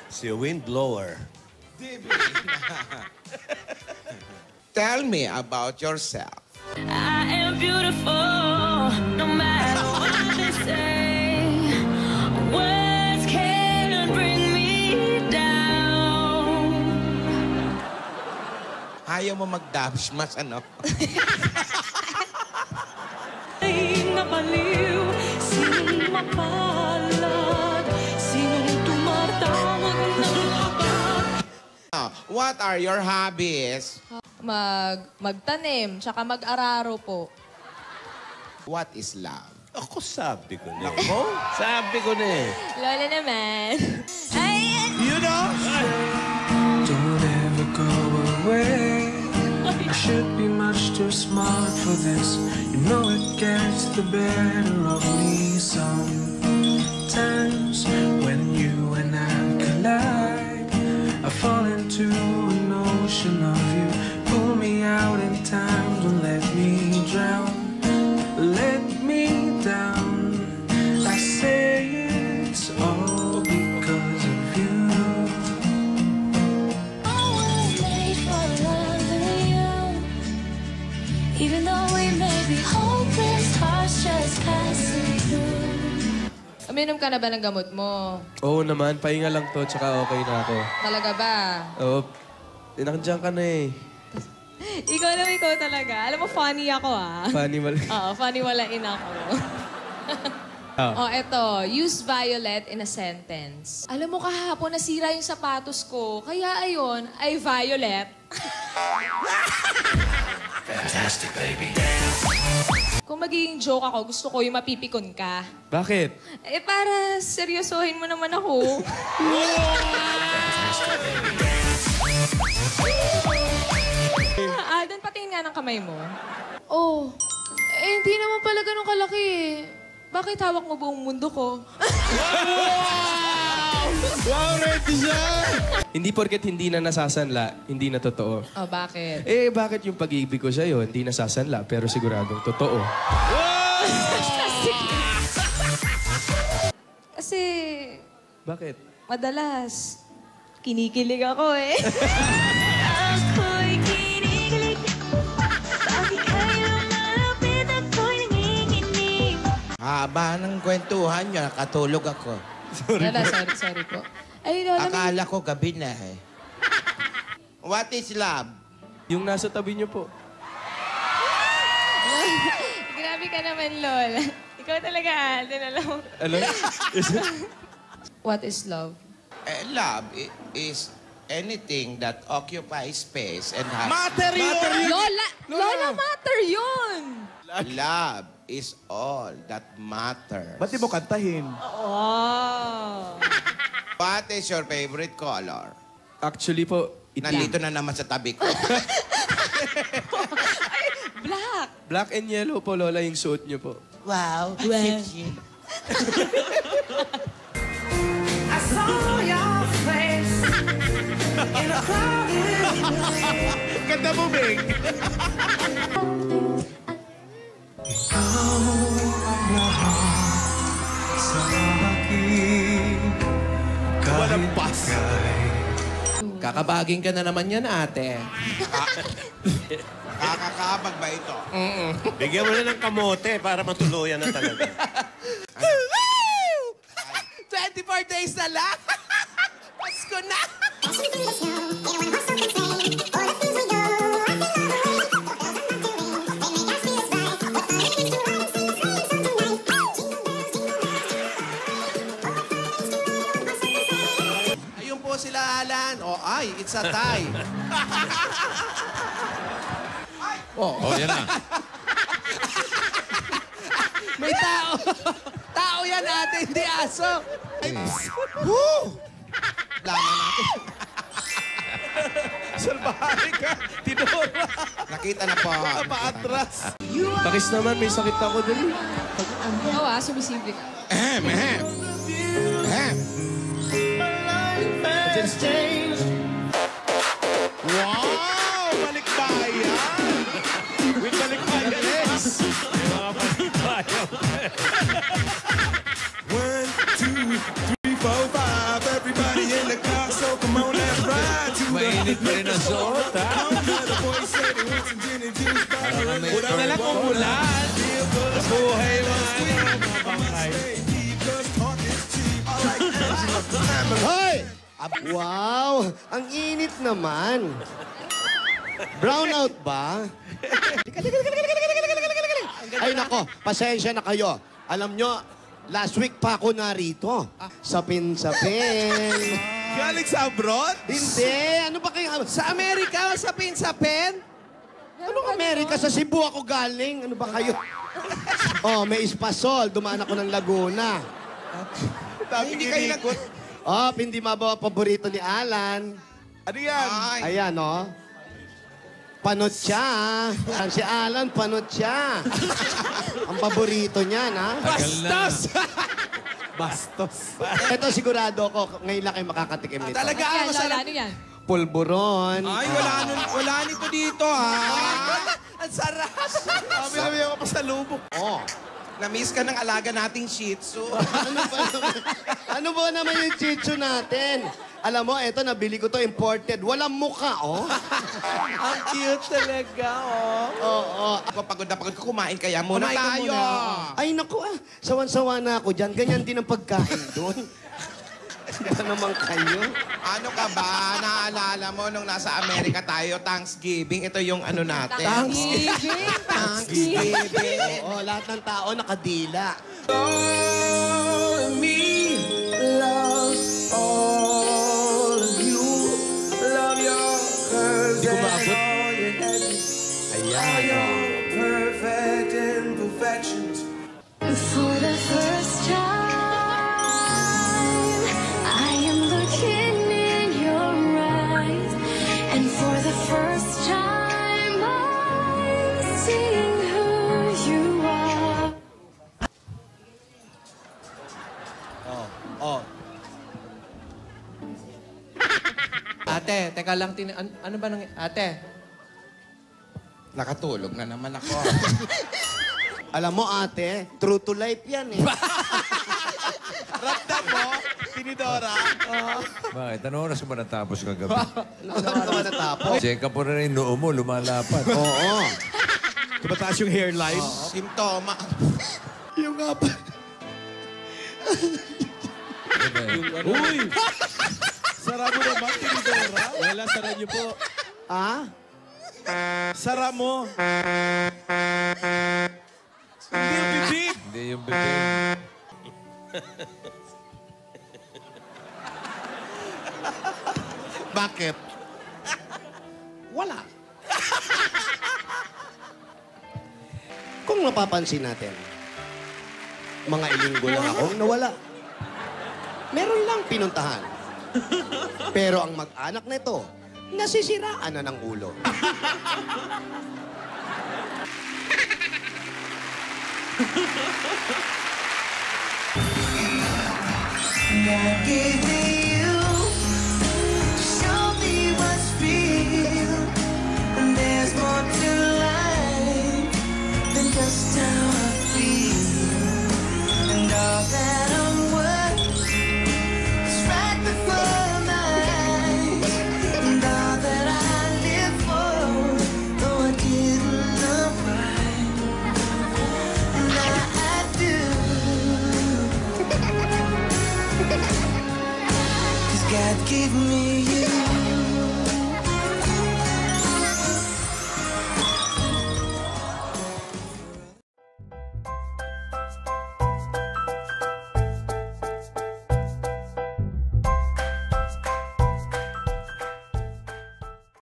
Si Windblower. Tell me about yourself. I am beautiful, no matter what they say. Words can't bring me down. Ayaw mo mag-dash mas, ano? Ay, napaliw, sinong mapalad, sinong tumatawag ng labat. What are your hobbies? Magtanim, tsaka mag-araro po. What is love? Ako sabi ko na. Ako? Sabi ko na eh. Lola naman. Ay! You know? Don't ever go away. I should be much too smart for this. You know it gets the better of me sometimes. When you and I collide, I fall into an ocean of you. Pull me out in time, don't let me drown. Let me down. I say it's all because of you. I was made for loving you. Even though we may be hopeless, hearts just passing through. Uminom ka na ba ng gamot mo? Oo naman, pahinga lang to, tsaka okay na ako. Talaga ba? Oo, nandiyan ka na eh. Ikaw talaga. Alam mo, funny ako ah. Funny mal... Oo, funny walain ako. Eto. Use violet in a sentence. Alam mo, kahapon nasira yung sapatos ko. Kaya ayon, ay violet. Fantastic, baby. Kung magiging joke ako, gusto ko yung mapipikon ka. Bakit? Eh, para seryosohin mo naman ako. Alden, patingin nga ng kamay mo. Oh, hindi naman pala ganun kalaki eh. Bakit hawak mo buong mundo ko? Wow, ready siya! Hindi porket hindi na nasasanla, hindi na totoo. Oh, bakit? Eh, bakit yung pag-ibig ko sa'yo, hindi nasasanla, pero siguradong totoo? Kasi, Bakit? madalas, kinikilig ako eh. Ako'y kinikilig. Bakit kayo malapit ako'y nanginginig? Haba ng kwentuhan nyo, nakatulog ako. Lola, sorry po. Ay, Lola, Akala ko gabi na eh. What is love? Yung nasa tabi niyo po. grabe ka naman, Lola. Ikaw talaga, Alden, alam mo. Ano? What is love? Love is anything that occupies space and has... Matter yun! Lola, matter yun! Love is all that matters. Ba't di mo kantahin? Oh. What is your favorite color? Actually po, Nandito na naman sa tabi ko. Black. black and yellow po, Lola, yung suot niyo po. Wow. I saw your face in a crowded place. Ganda mo, Bing! Ikaw ang lahat sa akin. Walang pas. Kakabaging ka na naman yan, ate. Kakakabag ba ito? Bigyan mo na ng kamote para matuluyan na talaga. 24 days na lang! Pasko na! Ayun po sila, Alan. Oh, ay, it's a tie. Oh, yan na. May tao. Tao yan, ate, hindi aso. Woo! Laman natin. Salbahay ka, Tidora. Nakita na po. Paatras. Takis naman, may sakit ako dali. Oo sumisimple ka. Ahem, ahem. Ahem. Wow! Balikbayan! With balikbayan, yes! Mga balikbayan. Mainit pa rin ang suot, ha? Una na lang kung ulan. Buhay mga bangkay. Hoy! Wow! Ang init naman. Brownout ba? Ay nako, pasensya na kayo. Alam nyo, last week pa ako narito. Sapin-sapin. Galing sa abroad? Hindi, ano ba kayo? Sa Amerika, sa Pinsapen? Anong Amerika? Sa Cebu ako galing. Ano ba kayo? Oh, may Espasol. Dumaan ako ng Laguna. Hindi kayo Oh, hindi mabawa paborito ni Alan. Ano yan? Ayan, oh. Panotya. Si Alan, panotya. Ang paborito niya, ha? Bastos! Bastos. Ito sigurado ko, ngayon lang kayo makakatikim nito. Talaga, Yan, masarap. ano yan? Pulburon. Ay, wala nito dito, ha? Ang sarap. Sabi ako pa sa lubok. Oh. Na-miss ka ng alaga nating Shih Tzu. Ano ba naman yung chicho natin? Alam mo, eto, nabili ko to imported. Walang muka, oh. Ang cute talaga, oh. Oo. Ako pagod na pagod ka, kumain kaya muna tayo. Ay, naku, sawan-sawa na ako dyan. Ganyan din ang pagkain doon. Ba naman kayo? Ano ka ba? Naalala mo nung nasa Amerika tayo, Thanksgiving, ito yung ano natin. Thanksgiving. Oo, lahat ng tao nakadila. Hindi ko maabot. Ayan. Perfect imperfections. For the first time, I am looking in your eyes, and for the first time, I'm seeing who you are. Ate, teka lang. Ano ba nang... Ate. Nakatulog na naman ako. Alam mo, ate, true to life yan, eh. Ramdam mo, Tinidora. Bakit? Anong oras mo natapos kagabi? Ano ba natapos? Check up mo na rin, noo mo, lumalapat. Oo. Tumataas yung hairline. Simptoma. Yung nga pa. Uy! Sara mo naman, Tinidora. Wala, sara niyo po. Ah? Sara mo. Hindi yung bibig. Hindi yung bibig. Bakit? Wala. Kung mapapansin natin, mga ilinggo lang akong nawala. Meron lang pinuntahan. Pero ang mag-anak nito, nasisiraan na ng ulo. Give me